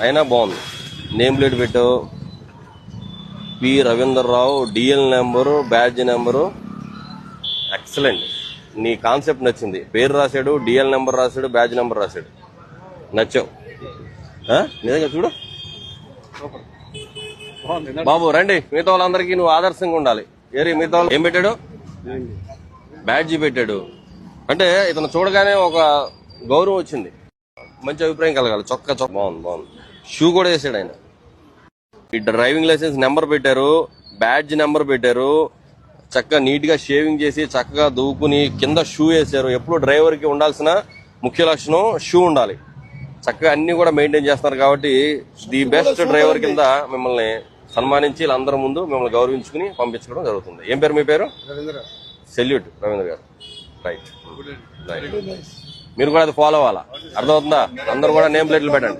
అయినా బాగుంది. Name plate పెట్టావు, P Ravinder Rao, DL number, badge number, excellent. నీ కాన్సెప్ట్ నచ్చింది. పేరు రాశాడు, డిఎల్ నెంబర్ రాశాడు, బ్యాడ్జ్ నెంబర్ రాశాడు. నచ్చావు నిజంగా. చూడు బాబు, రండి. మిగతా వాళ్ళందరికీ నువ్వు ఆదర్శంగా ఉండాలి. మిగతా వాళ్ళు ఏం పెట్టాడు? బ్యాడ్జీ పెట్టాడు. అంటే ఇతను చూడగానే ఒక గౌరవం వచ్చింది, మంచి అభిప్రాయం కలగాలి. చొక్కా బాగుంది. షూ కూడా వేసాడు ఆయన. ఈ డ్రైవింగ్ లైసెన్స్ నెంబర్ పెట్టారు, బ్యాడ్జ్ నెంబర్ పెట్టారు. చక్కగా నీట్ గా షేవింగ్ చేసి చక్కగా దూకుని కింద షూ వేసారు. ఎప్పుడు డ్రైవర్ కి ఉండాల్సిన ముఖ్య లక్షణం షూ ఉండాలి. చక్కగా అన్ని కూడా మెయింటైన్ చేస్తున్నారు కాబట్టి ది బెస్ట్ డ్రైవర్ కింద మిమ్మల్ని సన్మానించి వీళ్ళందరి ముందు మిమ్మల్ని గౌరవించుకుని పంపించడం జరుగుతుంది. ఏం పేరు మీ పేరు? సెల్యూట్ రవీంద్ర గారు. రైట్. మీరు కూడా అది ఫాలో అవ్వాలా. అర్థమవుతుందా? అందరూ కూడా నేమ్ ప్లేట్లు పెట్టండి.